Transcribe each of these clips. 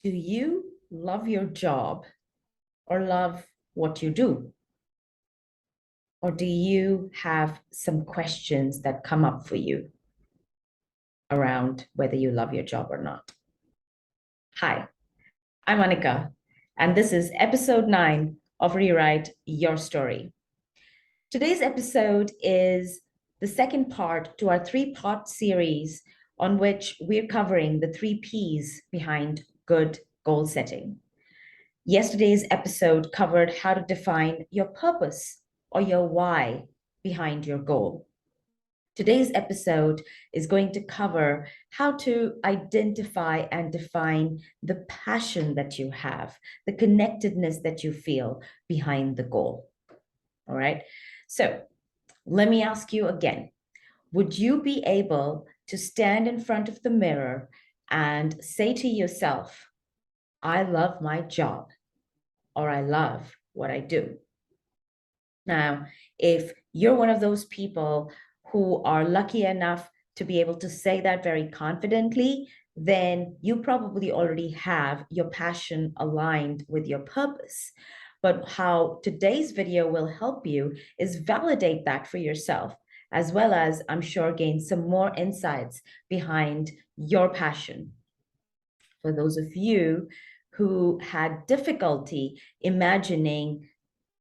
Do you love your job or love what you do? Or do you have some questions that come up for you around whether you love your job or not? Hi, I'm Anika, and this is episode 9 of Rewrite Your Story. Today's episode is the second part to our three-part series on which we're covering the 3 Ps behind good goal setting. Yesterday's episode covered how to define your purpose or your why behind your goal. Today's episode is going to cover how to identify and define the passion that you have, the connectedness that you feel behind the goal. All right. So let me ask you again. Would you be able to stand in front of the mirror and say to yourself, I love my job, or I love what I do? Now, if you're one of those people who are lucky enough to be able to say that very confidently, then you probably already have your passion aligned with your purpose. But how today's video will help you is validate that for yourself, as well as, I'm sure, gain some more insights behind your passion. For those of you who had difficulty imagining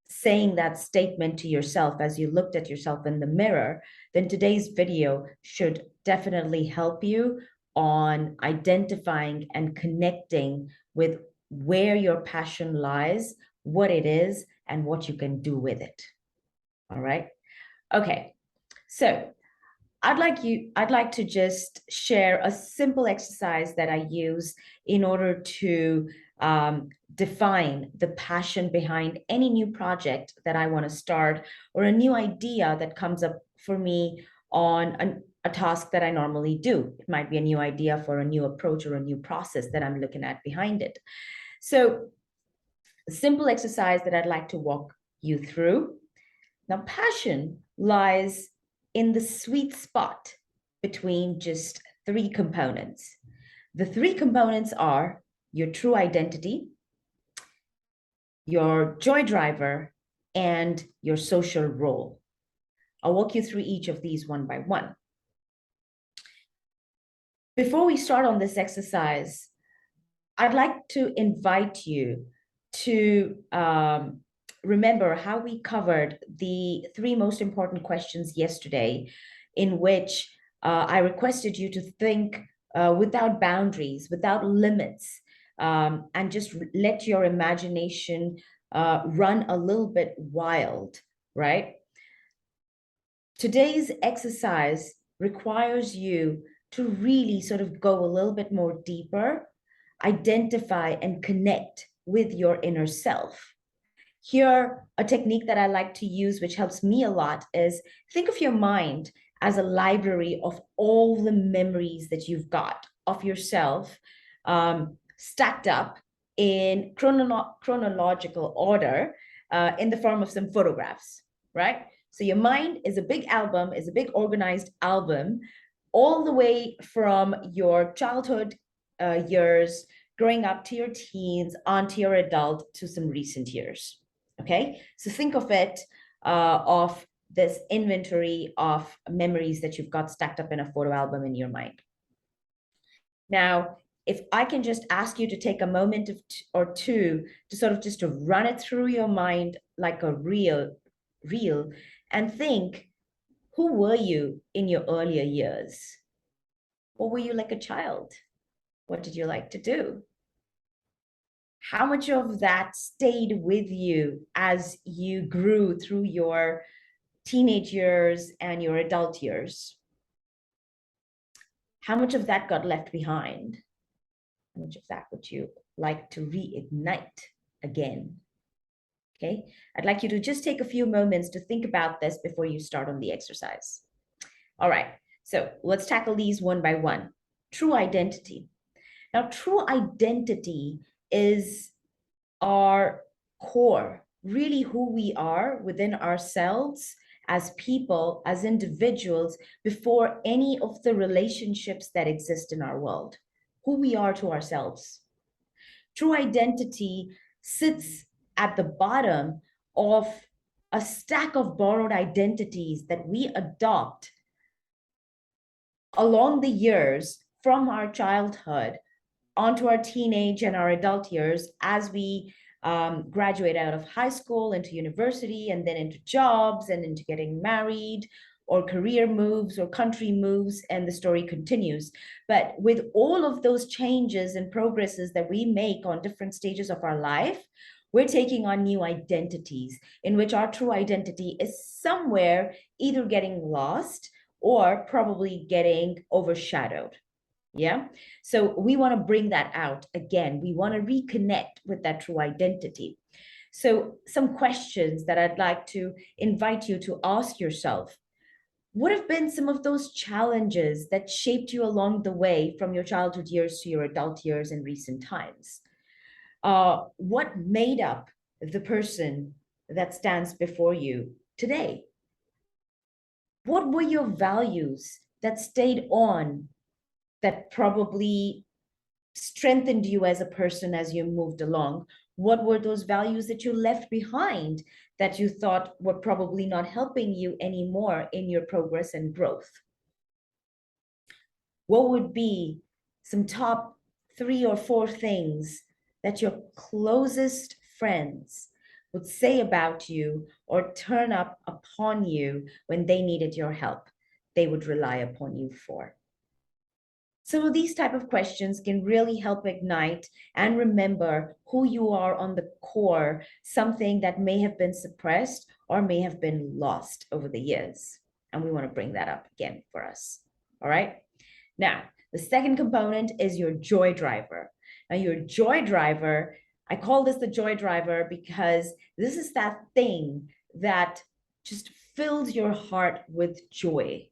saying that statement to yourself as you looked at yourself in the mirror, then today's video should definitely help you on identifying and connecting with where your passion lies, what it is, and what you can do with it. All right. Okay. So I'd like to just share a simple exercise that I use in order to define the passion behind any new project that I want to start or a new idea that comes up for me on a task that I normally do. It might be a new idea for a new approach or a new process that I'm looking at behind it. So, a simple exercise that I'd like to walk you through. Now, passion lies in the sweet spot between just 3 components. The 3 components are your true identity, your joy driver, and your social role. I'll walk you through each of these one by one. Before we start on this exercise, I'd like to invite you to remember how we covered the 3 most important questions yesterday, in which I requested you to think without boundaries, without limits, and just let your imagination run a little bit wild, right? Today's exercise requires you to really sort of go a little bit more deeper, identify and connect with your inner self. Here, a technique that I like to use, which helps me a lot, is think of your mind as a library of all the memories that you've got of yourself, stacked up in chronological order, in the form of some photographs, right? So your mind is a big album, is a big organized album, all the way from your childhood years, growing up to your teens, onto your adult, to some recent years. Okay, so think of it of this inventory of memories that you've got stacked up in a photo album in your mind. Now, if I can just ask you to take a moment or two to sort of just to run it through your mind like a reel, and think, who were you in your earlier years? Or were you like a child? What did you like to do? How much of that stayed with you as you grew through your teenage years and your adult years? How much of that got left behind? How much of that would you like to reignite again? Okay, I'd like you to just take a few moments to think about this before you start on the exercise. All right, so let's tackle these one by one. True identity. Now, true identity is our core, really who we are within ourselves as people, as individuals, before any of the relationships that exist in our world, who we are to ourselves. True identity sits at the bottom of a stack of borrowed identities that we adopt along the years from our childhood onto our teenage and our adult years as we graduate out of high school into university and then into jobs and into getting married or career moves or country moves, and the story continues. But with all of those changes and progresses that we make on different stages of our life, we're taking on new identities in which our true identity is somewhere either getting lost or probably getting overshadowed. Yeah. So we want to bring that out again. We want to reconnect with that true identity. So, some questions that I'd like to invite you to ask yourself. What have been some of those challenges that shaped you along the way from your childhood years to your adult years in recent times? What made up the person that stands before you today? What were your values that stayed on, that probably strengthened you as a person as you moved along? What were those values that you left behind that you thought were probably not helping you anymore in your progress and growth? What would be some top 3 or 4 things that your closest friends would say about you or turn up upon you when they needed your help, they would rely upon you for? So these type of questions can really help ignite and remember who you are on the core, something that may have been suppressed or may have been lost over the years. And we want to bring that up again for us. All right. Now, the second component is your joy driver. Now, your joy driver, I call this the joy driver because this is that thing that just fills your heart with joy.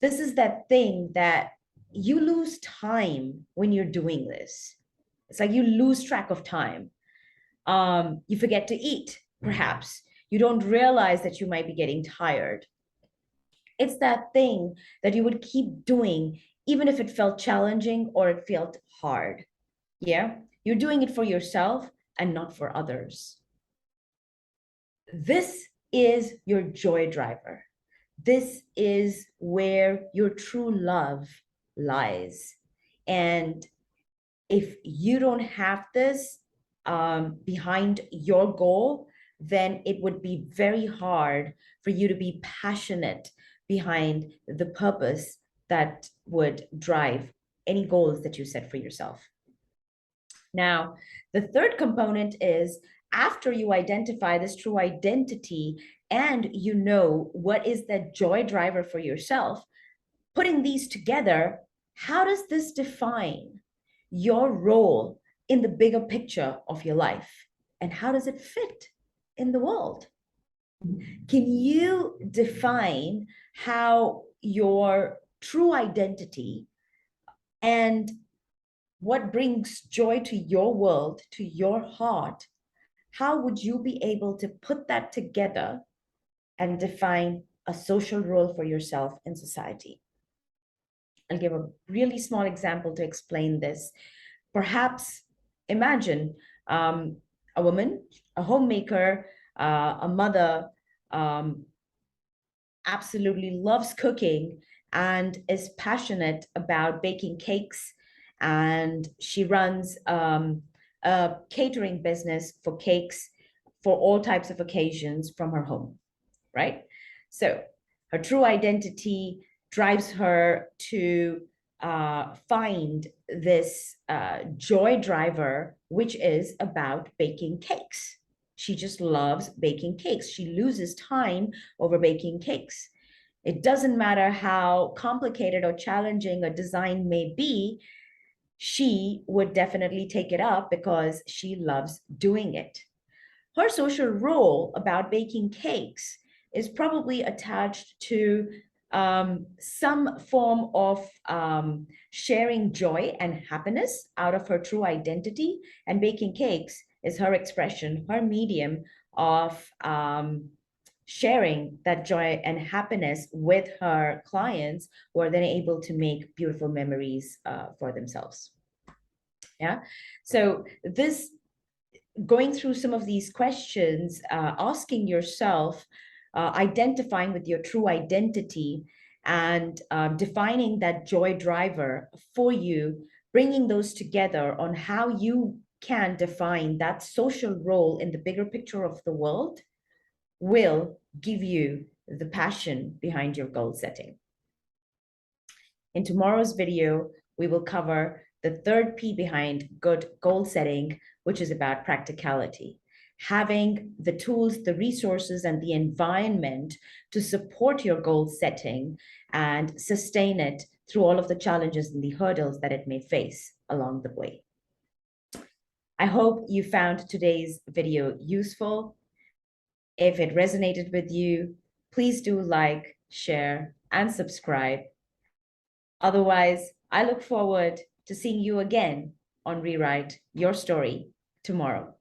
This is that thing that you lose time when you're doing this. It's like you lose track of time. You forget to eat, perhaps. You don't realize that you might be getting tired. It's that thing that you would keep doing, even if it felt challenging or it felt hard. Yeah, you're doing it for yourself and not for others. This is your joy driver. This is where your true love lies. And if you don't have this behind your goal, then it would be very hard for you to be passionate behind the purpose that would drive any goals that you set for yourself. Now, the third component is after you identify this true identity and you know what is that joy driver for yourself, putting these together, how does this define your role in the bigger picture of your life? And how does it fit in the world? Can you define how your true identity and what brings joy to your world, to your heart, how would you be able to put that together and define a social role for yourself in society? I'll give a really small example to explain this. Perhaps imagine a woman, a homemaker, a mother, absolutely loves cooking and is passionate about baking cakes. And she runs a catering business for cakes for all types of occasions from her home, right? So her true identity drives her to find this joy driver, which is about baking cakes. She just loves baking cakes. She loses time over baking cakes. It doesn't matter how complicated or challenging a design may be, she would definitely take it up because she loves doing it. Her social role about baking cakes is probably attached to some form of sharing joy and happiness out of her true identity. And baking cakes is her expression, her medium of sharing that joy and happiness with her clients, who are then able to make beautiful memories for themselves. Yeah. So this, going through some of these questions, asking yourself, identifying with your true identity, and defining that joy driver for you, bringing those together on how you can define that social role in the bigger picture of the world will give you the passion behind your goal setting. In tomorrow's video, we will cover the third P behind good goal setting, which is about practicality. Having the tools, the resources, and the environment to support your goal setting and sustain it through all of the challenges and the hurdles that it may face along the way. I hope you found today's video useful. If it resonated with you, please do like, share, and subscribe. Otherwise, I look forward to seeing you again on Rewrite Your Story tomorrow.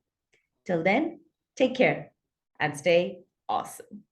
Till then, take care and stay awesome.